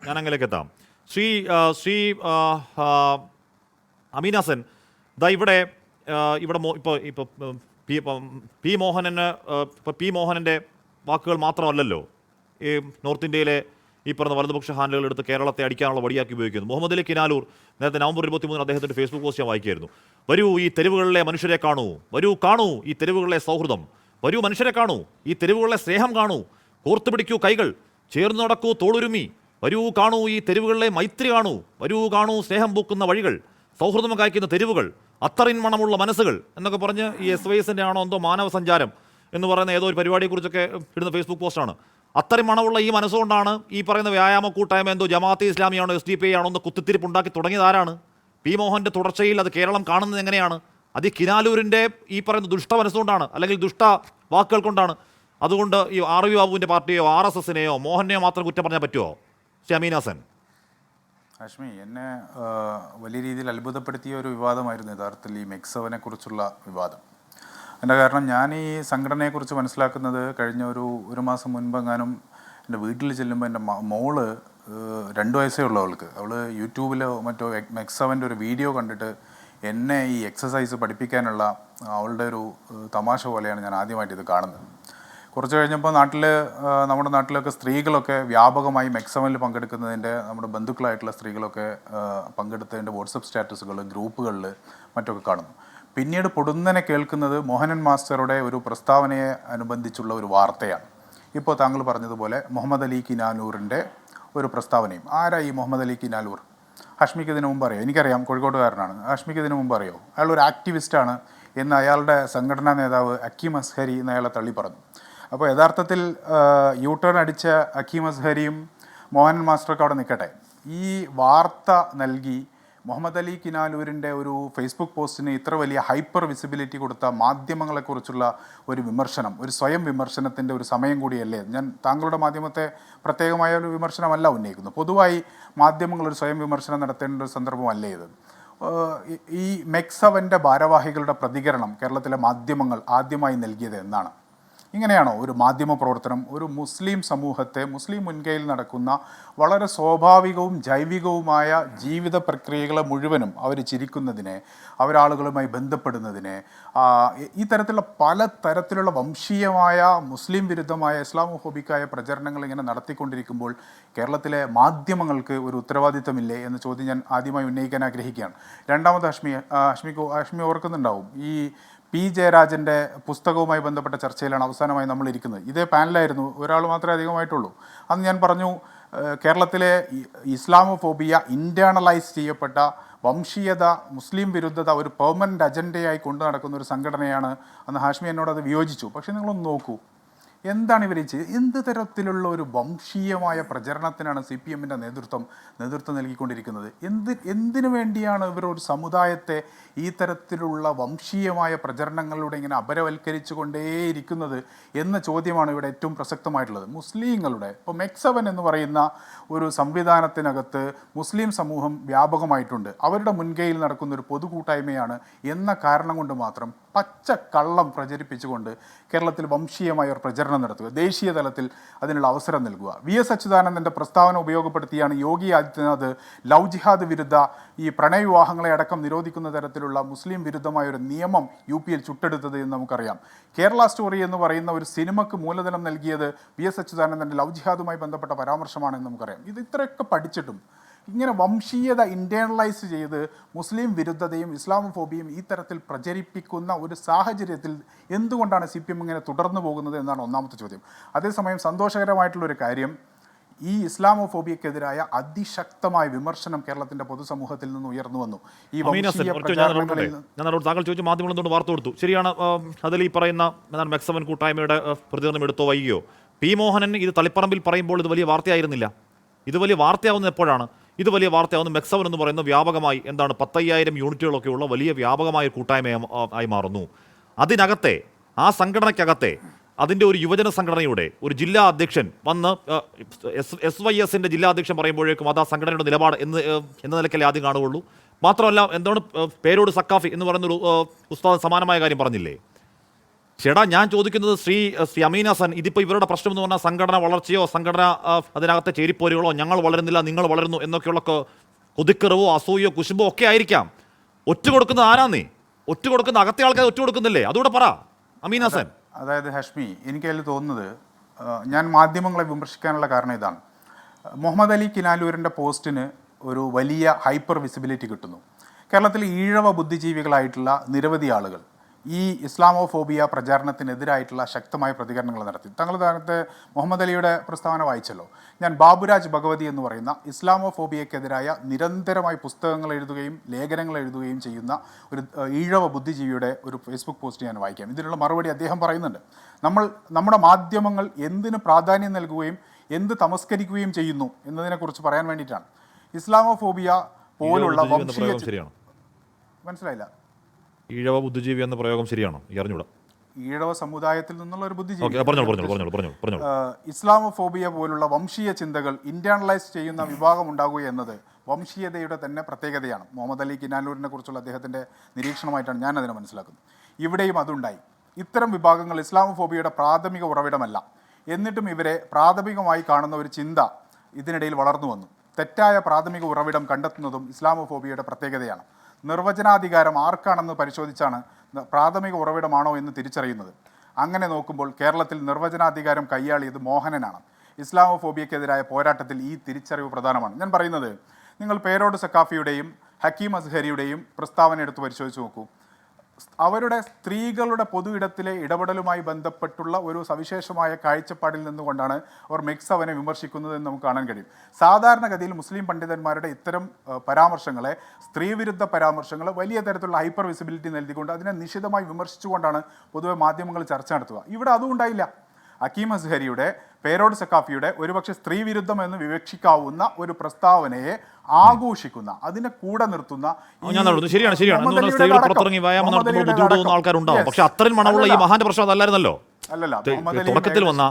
ഞാൻ അങ്ങനെയൊക്കെ എത്താം. ശ്രീ ശ്രീ അമീനാസൻ, ഇതാ ഇവിടെ ഇപ്പോൾ പി മോഹനൻ്റെ വാക്കുകൾ മാത്രമല്ലല്ലോ ഈ നോർത്ത് ഇന്ത്യയിലെ ഈ പറഞ്ഞ വലതുപക്ഷ ഹാൻഡലുകൾ എടുത്ത് കേരളത്തെ അടിക്കാനുള്ള വടിയാക്കി ഉപയോഗിക്കുന്നു. മുഹമ്മദ് അലി കിനാലൂർ നേരത്തെ നവംബർ 23 അദ്ദേഹത്തിൻ്റെ ഫേസ്ബുക്ക് പോസ്റ്റ് ഞാൻ വായിക്കുകയായിരുന്നു. വരൂ ഈ തെരുവുകളിലെ മനുഷ്യരെ കാണൂ, കാണൂ ഈ തെരുവുകളിലെ സൗഹൃദം, വരൂ മനുഷ്യരെ കാണൂ, ഈ തെരുവുകളിലെ സ്നേഹം കാണൂ, കോർത്തുപിടിക്കൂ കൈകൾ, ചേർന്ന് നടക്കൂ തോളുരുമി, വരൂ കാണൂ ഈ തെരുവുകളിലെ മൈത്രി കാണൂ, വരൂ കാണൂ സ്നേഹം പൂക്കുന്ന വഴികൾ, സൗഹൃദം കായ്ക്കുന്ന തെരുവുകൾ, അത്തറിൻ മണമുള്ള മനസ്സുകൾ എന്നൊക്കെ പറഞ്ഞ് ഈ SYSൻ്റെ ആണോ എന്തോ മാനവ സഞ്ചാരം എന്ന് പറയുന്ന ഏതോ ഒരു പരിപാടിയെക്കുറിച്ചൊക്കെ ഇടുന്ന ഫേസ്ബുക്ക് പോസ്റ്റാണ്. അത്തരം മണമുള്ള ഈ മനസ്സുകൊണ്ടാണ് ഈ പറയുന്ന വ്യായാമ കൂട്ടായ്മ എന്തോ ജമാഅത്തെ ഇസ്ലാമിയാണോ SDPI ആണോ എന്ന് കുത്തിത്തിരിപ്പ് ഉണ്ടാക്കി തുടങ്ങിയത് ആരാണ്? പി മോഹൻ്റെ തുടർച്ചയിൽ അത് കേരളം കാണുന്നത് എങ്ങനെയാണ്? അത് കിനാലൂരിൻ്റെ ഈ പറയുന്ന ദുഷ്ട മനസ്സുകൊണ്ടാണ്, അല്ലെങ്കിൽ ദുഷ്ട വാക്കുകൾ കൊണ്ടാണ്. അതുകൊണ്ട് ഈ RV ബാബുവിൻ്റെ പാർട്ടിയോ RSSനെയോ മോഹനെയോ മാത്രം കുറ്റം പറഞ്ഞാൽ പറ്റുമോ? ഷമീനാസൻ. ഹാഷ്മി, എന്നെ വലിയ രീതിയിൽ അത്ഭുതപ്പെടുത്തിയ ഒരു വിവാദമായിരുന്നു യഥാർത്ഥത്തിൽ ഈ മെക്സവനെ കുറിച്ചുള്ള വിവാദം. എൻ്റെ കാരണം ഞാൻ ഈ സംഘടനയെക്കുറിച്ച് മനസ്സിലാക്കുന്നത് കഴിഞ്ഞ ഒരു മാസം മുൻപെങ്ങാനും എൻ്റെ വീട്ടിൽ ചെല്ലുമ്പോൾ എൻ്റെ മോള് 2 വയസ്സേ ഉള്ളവൾക്ക് അവൾ യൂട്യൂബിലോ മറ്റോ മെക്സവൻ്റെ ഒരു വീഡിയോ കണ്ടിട്ട് എന്നെ ഈ എക്സസൈസ് പഠിപ്പിക്കാനുള്ള അവളുടെ ഒരു തമാശ പോലെയാണ് ഞാൻ ആദ്യമായിട്ട് ഇത് കാണുന്നത്. കുറച്ച് കഴിഞ്ഞപ്പോൾ നമ്മുടെ നാട്ടിലൊക്കെ സ്ത്രീകളൊക്കെ വ്യാപകമായി മെക്സവനിൽ പങ്കെടുക്കുന്നതിൻ്റെ, നമ്മുടെ ബന്ധുക്കളായിട്ടുള്ള സ്ത്രീകളൊക്കെ പങ്കെടുത്തതിൻ്റെ വാട്സപ്പ് സ്റ്റാറ്റസുകൾ, ഗ്രൂപ്പുകളിൽ മറ്റൊക്കെ കാണുന്നു. പിന്നീട് പൊടുന്നനെ കേൾക്കുന്നത് മോഹനൻ മാസ്റ്ററുടെ ഒരു പ്രസ്താവനയെ അനുബന്ധിച്ചുള്ള ഒരു വാർത്തയാണ്. ഇപ്പോൾ താങ്കൾ പറഞ്ഞതുപോലെ മുഹമ്മദ് അലി കിനാലൂറിൻ്റെ ഒരു പ്രസ്താവനയും. ആരാ ഈ മുഹമ്മദ് അലി കിനാലൂർ? ഹാഷ്മിക്ക് ഇതിനു മുമ്പ് അറിയാം. എനിക്കറിയാം, കോഴിക്കോട്ടുകാരനാണ്. ഹാഷ്മിക്ക് ഇതിനു മുമ്പ് അറിയോ? അയാളൊരു ആക്ടിവിസ്റ്റാണ് എന്ന് അയാളുടെ സംഘടനാ നേതാവ് അക്കീം അസ്ഹരി എന്ന് അയാളെ തള്ളി പറഞ്ഞു. അപ്പോൾ യഥാർത്ഥത്തിൽ യൂട്ടേൺ അടിച്ച അക്കീം അസ്ഹരിയും മോഹനൻ മാസ്റ്ററൊക്കെ അവിടെ നിൽക്കട്ടെ, ഈ വാർത്ത നൽകി മുഹമ്മദ് അലി കിനാലൂരിൻ്റെ ഒരു ഫേസ്ബുക്ക് പോസ്റ്റിന് ഇത്ര വലിയ ഹൈപ്പർ വിസിബിലിറ്റി കൊടുത്ത മാധ്യമങ്ങളെക്കുറിച്ചുള്ള ഒരു വിമർശനം, ഒരു സ്വയം വിമർശനത്തിൻ്റെ ഒരു സമയം കൂടിയല്ലേ? ഞാൻ താങ്കളുടെ മാധ്യമത്തെ പ്രത്യേകമായ ഒരു വിമർശനമല്ല ഉന്നയിക്കുന്നു. പൊതുവായി മാധ്യമങ്ങൾ ഒരു സ്വയം വിമർശനം നടത്തേണ്ട ഒരു സന്ദർഭമല്ലേ ഇത്? ഈ മെക്സവൻ്റെ ഭാരവാഹികളുടെ പ്രതികരണം കേരളത്തിലെ മാധ്യമങ്ങൾ ആദ്യമായി നൽകിയത് എന്നാണ്. ഇങ്ങനെയാണോ ഒരു മാധ്യമ പ്രവർത്തനം? ഒരു മുസ്ലിം സമൂഹത്തെ, മുസ്ലിം മുൻകൈയിൽ നടക്കുന്ന വളരെ സ്വാഭാവികവും ജൈവികവുമായ ജീവിത പ്രക്രിയകളെ മുഴുവനും അവർ ചിരിക്കുന്നതിനെ, അവരാളുകളുമായി ബന്ധപ്പെടുന്നതിനെ, ഈ തരത്തിലുള്ള പല തരത്തിലുള്ള വംശീയമായ മുസ്ലിം വിരുദ്ധമായ ഇസ്ലാമോഫോബിക്കായ പ്രചരണങ്ങൾ ഇങ്ങനെ നടത്തിക്കൊണ്ടിരിക്കുമ്പോൾ കേരളത്തിലെ മാധ്യമങ്ങൾക്ക് ഒരു ഉത്തരവാദിത്തമില്ലേ എന്ന ചോദ്യം ഞാൻ ആദ്യമായി ഉന്നയിക്കാൻ ആഗ്രഹിക്കുകയാണ്. രണ്ടാമത് ഹാഷ്മി ഓർക്കുന്നുണ്ടാവും, ഈ പി ജയരാജൻ്റെ പുസ്തകവുമായി ബന്ധപ്പെട്ട ചർച്ചയിലാണ് അവസാനമായി നമ്മൾ ഇരിക്കുന്നത്. ഇതേ പാനലായിരുന്നു, ഒരാൾ മാത്രമേ അധികമായിട്ടുള്ളൂ. അന്ന് ഞാൻ പറഞ്ഞു, കേരളത്തിലെ ഇസ്ലാമോഫോബിയ ഇൻറ്റേർണലൈസ് ചെയ്യപ്പെട്ട വംശീയത, മുസ്ലിം വിരുദ്ധത ഒരു പെർമനൻ്റ് അജണ്ടയായി കൊണ്ടു നടക്കുന്ന ഒരു സംഘടനയാണ്. അന്ന് ഹാഷ്മി എന്നോട് അത് വിയോജിച്ചു. പക്ഷേ നിങ്ങളൊന്ന് നോക്കൂ, എന്താണ് ഇവർ ചെയ്ത്? എന്ത് തരത്തിലുള്ള ഒരു വംശീയമായ പ്രചരണത്തിനാണ് CPMൻ്റെ നേതൃത്വം നൽകിക്കൊണ്ടിരിക്കുന്നത്? എന്തിനു വേണ്ടിയാണ് ഇവർ ഒരു സമുദായത്തെ ഈ തരത്തിലുള്ള വംശീയമായ പ്രചരണങ്ങളിലൂടെ ഇങ്ങനെ അപരവൽക്കരിച്ചു കൊണ്ടേയിരിക്കുന്നത് എന്ന ചോദ്യമാണ് ഇവിടെ ഏറ്റവും പ്രസക്തമായിട്ടുള്ളത്. മുസ്ലിങ്ങളുടെ ഇപ്പോൾ മെക്സവൻ എന്ന് പറയുന്ന ഒരു സംവിധാനത്തിനകത്ത് മുസ്ലിം സമൂഹം വ്യാപകമായിട്ടുണ്ട്. അവരുടെ മുൻകൈയിൽ നടക്കുന്ന ഒരു പൊതുകൂട്ടായ്മയാണ് എന്ന കാരണം കൊണ്ട് മാത്രം പച്ചക്കള്ളം പ്രചരിപ്പിച്ചുകൊണ്ട് കേരളത്തിൽ വംശീയമായ ഒരു പ്രചരണം നടത്തുക, ദേശീയ തലത്തിൽ അതിനുള്ള അവസരം നൽകുക. VS അച്യുതാനന്ദൻ്റെ പ്രസ്താവന ഉപയോഗപ്പെടുത്തിയാണ് യോഗി ആദിത്യനാഥ് ലവ് ജിഹാദ് വിരുദ്ധ ഈ പ്രണയവിവാഹങ്ങളെ അടക്കം നിരോധിക്കുന്ന തരത്തിലുള്ള മുസ്ലിം വിരുദ്ധമായ ഒരു നിയമം UP യിൽ ചുട്ടെടുത്തത് എന്ന് നമുക്കറിയാം. കേരള സ്റ്റോറി എന്ന് പറയുന്ന ഒരു സിനിമയ്ക്ക് മൂലധനം നൽകിയത് VS അച്യുതാനന്ദൻ്റെ ലവ് ജിഹാദുമായി ബന്ധപ്പെട്ട പരാമർശമാണെന്ന് നമുക്കറിയാം. ഇത് ഇത്രയൊക്കെ പഠിച്ചിട്ടും ഇങ്ങനെ വംശീയത ഇൻറ്റേർണലൈസ് ചെയ്ത് മുസ്ലിം വിരുദ്ധതയും ഇസ്ലാമോഫോബിയും ഈ തരത്തിൽ പ്രചരിപ്പിക്കുന്ന ഒരു സാഹചര്യത്തിൽ എന്തുകൊണ്ടാണ് CPM ഇങ്ങനെ തുടർന്നു പോകുന്നത് എന്നാണ് ഒന്നാമത്തെ ചോദ്യം. അതേസമയം സന്തോഷകരമായിട്ടുള്ളൊരു കാര്യം, ഈ ഇസ്ലാമോഫോബിയക്കെതിരായ അതിശക്തമായ വിമർശനം കേരളത്തിന്റെ പൊതുസമൂഹത്തിൽ നിന്ന് ഉയർന്നു വന്നു. ഈ താങ്കൾ ചോദിച്ച മാധ്യമങ്ങൾ എന്തുകൊണ്ട് വാർത്ത കൊടുത്തു? ശരിയാണ്, അതിൽ ഈ പറയുന്ന മെക്സവൻ കൂട്ടായ്മയുടെ പ്രതികരണം എടുത്തോ വൈകിയോ? പി മോഹനൻ ഇത് തളിപ്പറമ്പിൽ പറയുമ്പോൾ ഇത് വലിയ വാർത്തയായിരുന്നില്ല. ഇത് വലിയ വാർത്തയാവുന്നത് എപ്പോഴാണ്? ഇത് വലിയ വാർത്തയാവുന്ന മെക്സവൻ എന്ന് പറയുന്ന വ്യാപകമായി 10,000 യൂണിറ്റുകളൊക്കെ ഉള്ള വലിയ വ്യാപകമായ കൂട്ടായ്മയായി മാറുന്നു. അതിനകത്തെ, ആ സംഘടനയ്ക്കകത്തെ അതിൻ്റെ ഒരു യുവജന സംഘടനയുടെ ഒരു ജില്ലാ അധ്യക്ഷൻ വന്ന് SYSൻ്റെ ജില്ലാ അധ്യക്ഷൻ പറയുമ്പോഴേക്കും അത് ആ സംഘടനയുടെ നിലപാട് എന്ന നിലയ്ക്കല്ലേ ആദ്യം കാണുകയുള്ളൂ. മാത്രമല്ല, എന്താണ് പേരോട് സക്കാഫി എന്ന് പറയുന്നൊരു ഉസ്താദ് സമാനമായ കാര്യം പറഞ്ഞില്ലേ? ചേട്ടാ ഞാൻ ചോദിക്കുന്നത് ശ്രീ അമീൻ ഹസൻ, ഇതിപ്പോൾ ഇവരുടെ പ്രശ്നം എന്ന് പറഞ്ഞാൽ സംഘടന വളർച്ചയോ സംഘടന അതിനകത്തെ ചേരിപ്പോരുകളോ, ഞങ്ങൾ വളരുന്നില്ല നിങ്ങൾ വളരുന്നു എന്നൊക്കെയുള്ള കൊതിക്കറിവോ അസൂയോ കുശുമ്പോ ഒക്കെ ആയിരിക്കാം. ഒറ്റ കൊടുക്കുന്നത് ആരാന്നേ? ഒറ്റ കൊടുക്കുന്ന അകത്തെ ആൾക്കാർ ഒറ്റ കൊടുക്കുന്നില്ലേ? അതുകൂടെ പറ അമീൻ ഹസൻ. അതായത് ഹഷ്മി, എനിക്കതിൽ തോന്നുന്നത്, ഞാൻ മാധ്യമങ്ങളെ വിമർശിക്കാനുള്ള കാരണം ഇതാണ്. മുഹമ്മദ് അലി കിനാലൂരിൻ്റെ പോസ്റ്റിന് ഒരു വലിയ ഹൈപ്പർ വിസിബിലിറ്റി കിട്ടുന്നു. കേരളത്തിൽ ഈഴവ ബുദ്ധിജീവികളായിട്ടുള്ള നിരവധി ആളുകൾ ഈ ഇസ്ലാമോഫോബിയ പ്രചാരണത്തിനെതിരായിട്ടുള്ള ശക്തമായ പ്രതികരണങ്ങൾ നടത്തി. താങ്കൾ നേരത്തെ മുഹമ്മദ് അലിയുടെ പ്രസ്താവന വായിച്ചല്ലോ. ഞാൻ ബാബുരാജ് ഭഗവതി എന്ന് പറയുന്ന ഇസ്ലാമോഫോബിയക്കെതിരായ നിരന്തരമായി പുസ്തകങ്ങൾ എഴുതുകയും ലേഖനങ്ങൾ എഴുതുകയും ചെയ്യുന്ന ഒരു ഈഴവ ബുദ്ധിജീവിയുടെ ഒരു ഫേസ്ബുക്ക് പോസ്റ്റ് ഞാൻ വായിക്കാം. ഇതിനുള്ള മറുപടി അദ്ദേഹം പറയുന്നുണ്ട്. നമ്മുടെ മാധ്യമങ്ങൾ എന്തിന് പ്രാധാന്യം നൽകുകയും എന്ത് തമസ്കരിക്കുകയും ചെയ്യുന്നു എന്നതിനെക്കുറിച്ച് പറയാൻ വേണ്ടിയിട്ടാണ്. ഇസ്ലാമോഫോബിയ പോലുള്ള വംശീയ, മനസ്സിലായില്ല, ഈഴവ ബുദ്ധിജീവി എന്ന പ്രയോഗം ശരിയാണോ? അറിഞ്ഞൂടാ. ഈഴവ സമുദായത്തിൽ നിന്നുള്ള ഒരു ബുദ്ധിജീവി. ഇസ്ലാമോഫോബിയ പോലുള്ള വംശീയ ചിന്തകൾ ഇന്റേണലൈസ് ചെയ്യുന്ന വിഭാഗം ഉണ്ടാകുക എന്നത് വംശീയതയുടെ തന്നെ പ്രത്യേകതയാണ്. മുഹമ്മദ് അലി കിനാലൂരിനെ കുറിച്ചുള്ള അദ്ദേഹത്തിൻ്റെ നിരീക്ഷണമായിട്ടാണ് ഞാൻ അതിനെ മനസ്സിലാക്കുന്നത്. ഇവിടെയും അതുണ്ടായി. ഇത്തരം വിഭാഗങ്ങൾ ഇസ്ലാമോഫോബിയയുടെ പ്രാഥമിക ഉറവിടമല്ല. എന്നിട്ടും ഇവരെ പ്രാഥമികമായി കാണുന്ന ഒരു ചിന്ത ഇതിനിടയിൽ വളർന്നു വന്നു. തെറ്റായ പ്രാഥമിക ഉറവിടം കണ്ടെത്തുന്നതും ഇസ്ലാമോഫോബിയയുടെ പ്രത്യേകതയാണ്. നിർവചനാധികാരം ആർക്കാണെന്ന് പരിശോധിച്ചാണ് പ്രാഥമിക ഉറവിടമാണോ എന്ന് തിരിച്ചറിയുന്നത്. അങ്ങനെ നോക്കുമ്പോൾ കേരളത്തിൽ നിർവചനാധികാരം കൈയാളിയത് മോഹനനാണ്. ഇസ്ലാമോഫോബിയക്കെതിരായ പോരാട്ടത്തിൽ ഈ തിരിച്ചറിവ് പ്രധാനമാണ്. ഞാൻ പറയുന്നത്, നിങ്ങൾ പേരോട് സക്കാഫിയുടെയും ഹക്കീം അസ്ഹരിയുടെയും പ്രസ്താവന എടുത്ത് പരിശോധിച്ച് നോക്കൂ. അവരുടെ സ്ത്രീകളുടെ പൊതു ഇടത്തിലെ ഇടപെടലുമായി ബന്ധപ്പെട്ടുള്ള ഒരു സവിശേഷമായ കാഴ്ചപ്പാടിൽ നിന്നുകൊണ്ടാണ് അവർ മിക്സ് അവനെ വിമർശിക്കുന്നത് എന്ന് നമുക്ക് കാണാൻ കഴിയും. സാധാരണഗതിയിൽ മുസ്ലിം പണ്ഡിതന്മാരുടെ ഇത്തരം പരാമർശങ്ങളെ, സ്ത്രീവിരുദ്ധ പരാമർശങ്ങളെ വലിയ തരത്തിലുള്ള ഹൈപ്പർ വിസിബിലിറ്റി നൽകിക്കൊണ്ട് അതിനെ നിശിതമായി വിമർശിച്ചുകൊണ്ടാണ് പൊതുവെ മാധ്യമങ്ങൾ ചർച്ച നടത്തുക. ഇവിടെ അതും ഉണ്ടായില്ല. ഹക്കീം അസ്ഹരിയുടെ, പേരോട് സക്കാഫിയുടെ ഒരുപക്ഷെ സ്ത്രീവിരുദ്ധം എന്ന് വിവക്ഷിക്കാവുന്ന ഒരു പ്രസ്താവനയെ ആഘോഷിക്കുന്ന, അതിനെ കൂടെ നിർത്തുന്ന, ശരിയാണ് സ്ത്രീകൾ പുറത്തിറങ്ങി വ്യായാമം നടത്തുമ്പോൾ ബുദ്ധിമുട്ടുന്ന ആൾക്കാരുണ്ടാവും. പക്ഷെ അത്രയും മണമുള്ള ഈ മഹാന്റെ പ്രശ്നം അതല്ലായിരുന്നല്ലോ തുടക്കത്തിൽ വന്ന.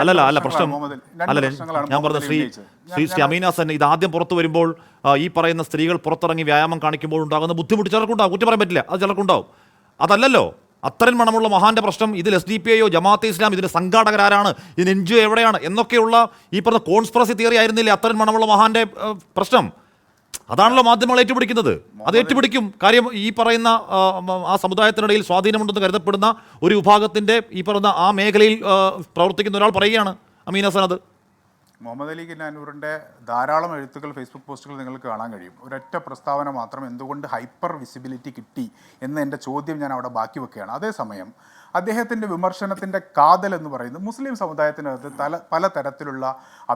അല്ല പ്രശ്നം അല്ലല്ലേ ഞാൻ പറഞ്ഞ ശ്രീ അമീൻ ഹസൻ, ഇത് ആദ്യം പുറത്തു വരുമ്പോൾ ഈ പറയുന്ന സ്ത്രീകൾ പുറത്തിറങ്ങി വ്യായാമം കാണിക്കുമ്പോൾ ഉണ്ടാകുന്ന ബുദ്ധിമുട്ട് ചിലർക്കുണ്ടാവും. കുറ്റം പറയാൻ പറ്റില്ല, അത് ചിലർക്കുണ്ടാവും. അതല്ലല്ലോ അത്രയും മണമുള്ള മഹാന്റെ പ്രശ്നം. ഇതിൽ SDPIയോ ജമാഅത്തെ ഇസ്ലാം ഇതിന്റെ സംഘാടകരാരാണ്, ഇതിന് NGO എവിടെയാണ് എന്നൊക്കെയുള്ള ഈ പറഞ്ഞ കോൺസ്പിറസി തിയറി ആയിരുന്നില്ലേ അത്രയും മണമുള്ള മഹാന്റെ പ്രശ്നം? അതാണല്ലോ മാധ്യമങ്ങൾ ഏറ്റുപിടിക്കുന്നത്. അത് ഏറ്റുപിടിക്കും. കാര്യം ഈ പറയുന്ന ആ സമുദായത്തിനിടയിൽ സ്വാധീനമുണ്ടെന്ന് കരുതപ്പെടുന്ന ഒരു വിഭാഗത്തിന്റെ ഈ പറയുന്ന ആ മേഖലയിൽ പ്രവർത്തിക്കുന്ന ഒരാൾ പറയുകയാണ് അമീൻ ഹസൻ. അത് മുഹമ്മദ് അലി കിനാനൂറിൻ്റെ ധാരാളം എഴുത്തുകൾ, ഫേസ്ബുക്ക് പോസ്റ്റുകൾ നിങ്ങൾക്ക് കാണാൻ കഴിയും. ഒരൊറ്റ പ്രസ്താവന മാത്രം എന്തുകൊണ്ട് ഹൈപ്പർ വിസിബിലിറ്റി കിട്ടി എന്ന എൻ്റെ ചോദ്യം ഞാൻ അവിടെ ബാക്കി വെക്കുകയാണ്. അതേസമയം അദ്ദേഹത്തിൻ്റെ വിമർശനത്തിൻ്റെ കാതൽ എന്ന് പറയുന്നത് മുസ്ലിം സമുദായത്തിനകത്ത് പല തരത്തിലുള്ള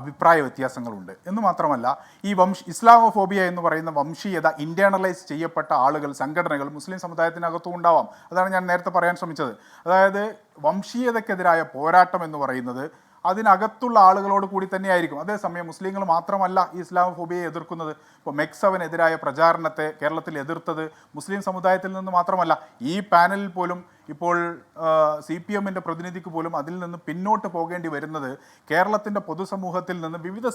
അഭിപ്രായ വ്യത്യാസങ്ങളുണ്ട് എന്ന് മാത്രമല്ല, ഈ ഇസ്ലാമോഫോബിയ എന്ന് പറയുന്ന വംശീയത ഇൻറ്റേർണലൈസ് ചെയ്യപ്പെട്ട ആളുകൾ, സംഘടനകൾ മുസ്ലിം സമുദായത്തിനകത്തും ഉണ്ടാവാം. അതാണ് ഞാൻ നേരത്തെ പറയാൻ ശ്രമിച്ചത്. അതായത് വംശീയതക്കെതിരായ പോരാട്ടം എന്ന് പറയുന്നത് അതിനകത്തുള്ള ആളുകളോട് കൂടി തന്നെയായിരിക്കും. അതേസമയം മുസ്ലിങ്ങൾ മാത്രമല്ല ഈ ഇസ്ലാമോഫോബിയയെ എതിർക്കുന്നത്. ഇപ്പോൾ മെക്സവനെതിരായ പ്രചാരണത്തെ കേരളത്തിൽ എതിർത്തത് മുസ്ലിം സമുദായത്തിൽ നിന്ന് മാത്രമല്ല. ഈ പാനലിൽ പോലും ഇപ്പോൾ CPMൻ്റെ പ്രതിനിധിക്ക് പോലും അതിൽ നിന്ന് പിന്നോട്ട് പോകേണ്ടി വരുന്നത് കേരളത്തിൻ്റെ പൊതുസമൂഹത്തിൽ നിന്ന്, വിവിധ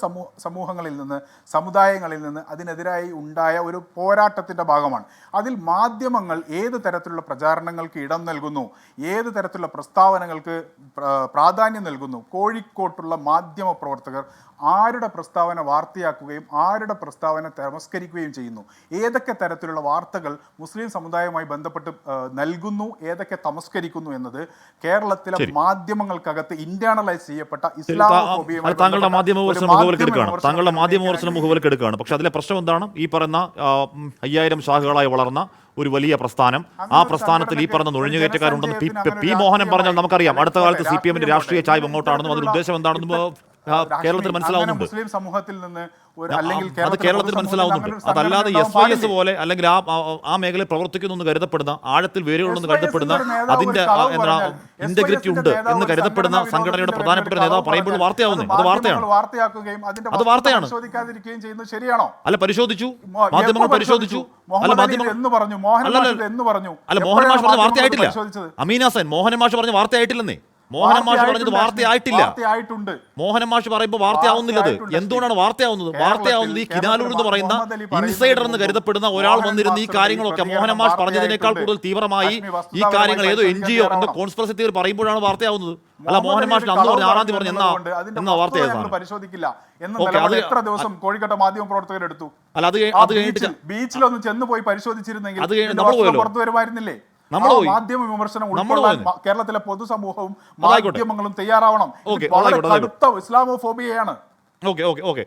സമൂഹങ്ങളിൽ നിന്ന്, സമുദായങ്ങളിൽ നിന്ന് അതിനെതിരായി ഉണ്ടായ ഒരു പോരാട്ടത്തിൻ്റെ ഭാഗമാണ്. അതിൽ മാധ്യമങ്ങൾ ഏത് തരത്തിലുള്ള പ്രചാരണങ്ങൾക്ക് ഇടം നൽകുന്നു, ഏത് തരത്തിലുള്ള പ്രസ്താവനകൾക്ക് പ്രാധാന്യം നൽകുന്നു, കോഴിക്കോട്ടുള്ള മാധ്യമ പ്രവർത്തകർ ആരുടെ പ്രസ്താവന വാർത്തയാക്കുകയും ആരുടെ പ്രസ്താവന തമസ്കരിക്കുകയും ചെയ്യുന്നു, ഏതൊക്കെ തരത്തിലുള്ള വാർത്തകൾ മുസ്ലിം സമുദായവുമായി ബന്ധപ്പെട്ട് നൽകുന്നു, ഏതൊക്കെ തമസ്കരിക്കുന്നു എന്നത് കേരളത്തിലെ മാധ്യമങ്ങൾക്കകത്ത് ഇന്റേണലൈസ് ചെയ്യപ്പെട്ട ഇസ്ലാമോഫോബിയ താങ്കളുടെ മാധ്യമ മുഖവിലക്കെടുക്കുകയാണ്. പക്ഷെ അതിലെ പ്രശ്നം എന്താണ്? ഈ പറയുന്ന 5000 ശാഖകളായി വളർന്ന ഒരു വലിയ പ്രസ്ഥാനം, ആ പ്രസ്ഥാനത്തിൽ ഈ പറഞ്ഞ നുഴഞ്ഞുകയറ്റക്കാരുണ്ടെന്ന് പി മോഹനൻ പറഞ്ഞാൽ നമുക്കറിയാം. അടുത്ത കാലത്ത് CPMന്റെ രാഷ്ട്രീയ ചായ്വ് എങ്ങോട്ടാണെന്നും അതിന്റെ ഉദ്ദേശം എന്താണെന്നും കേരളത്തിൽ മനസ്സിലാവുന്നുണ്ട്. മുസ്ലിം സമൂഹത്തിൽ നിന്ന് അത് കേരളത്തിൽ മനസ്സിലാവുന്നുണ്ട്. അതല്ലാതെ SYS പോലെ അല്ലെങ്കിൽ ആ മേഖലയിൽ പ്രവർത്തിക്കുന്നു എന്ന് കരുതപ്പെടുന്ന, ആഴത്തിൽ വേരുകളുണ്ടെന്ന് കരുതപ്പെടുന്ന, അതിന്റെ ഇന്റഗ്രിറ്റി ഉണ്ട് എന്ന് കരുതപ്പെടുന്ന സംഘടനയുടെ പ്രധാനപ്പെട്ട നേതാവ് പറയുമ്പോൾ വാർത്തയാവുന്നത് അത് വാർത്തയാണ്. അത് വാർത്തയാണ്. ശരിയാണോ? അല്ല, പരിശോധിച്ചു, മാധ്യമങ്ങൾ പരിശോധിച്ചു. അല്ല, മാധ്യമങ്ങൾ അല്ല, മോഹൻ മാഷ് പറഞ്ഞ വാർത്തയായിട്ടില്ല. അമീൻ ഹസൻ, മോഹൻ മാഷ് പറഞ്ഞ വാർത്തയായിട്ടില്ലെന്നേ. മോഹനൻ മാഷ് പറഞ്ഞത് വാർത്തയായിട്ടില്ല. വാർത്തയായിട്ടുണ്ട്. മോഹനൻ മാഷ് പറയുമ്പോൾ വാർത്തയാവുന്നില്ലത്. എന്തുകൊണ്ടാണ് വാർത്തയാവുന്നത്? വാർത്തയാവുന്നത് ഈ കിനാലൂർ എന്ന് പറയുന്ന ഇൻസൈഡർ എന്ന് കരുതപ്പെടുന്ന ഒരാൾ വന്നിരുന്ന ഈ കാര്യങ്ങളൊക്കെ മോഹനൻ മാഷ് പറഞ്ഞതിനേക്കാൾ കൂടുതൽ തീവ്രമായി ഈ കാര്യങ്ങൾ ഏതോ NGO എന്തോ കോൺസ്പിറസി തിയറി പറയുമ്പോഴാണ് വാർത്തയാവുന്നത്. അല്ല മോഹനൻ മാഷ് അന്ന് പറഞ്ഞ 6-ാം തീയതി പറഞ്ഞ എന്നാ വാർത്തയായിരുന്നു? പരിശോധിക്കില്ല എന്ന് എത്ര ദിവസം കോഴിക്കോട്ടെ മാധ്യമ പ്രവർത്തകർ എടുത്തു? അല്ല അത് കഴിഞ്ഞിട്ട് ബീച്ചിലൊന്ന് ചെന്ന് പോയി പരിശോധിച്ചിരുന്നെങ്കിൽ പുറത്തു വരുമായിരുന്നില്ലേ? മാധ്യമ വിമർശനം ഉൾക്കൊള്ളാൻ കേരളത്തിലെ പൊതുസമൂഹവും മാധ്യമങ്ങളും തയ്യാറാവണം. വളരെ കടുത്ത ഇസ്ലാമോഫോബിയയാണ്. ഓക്കെ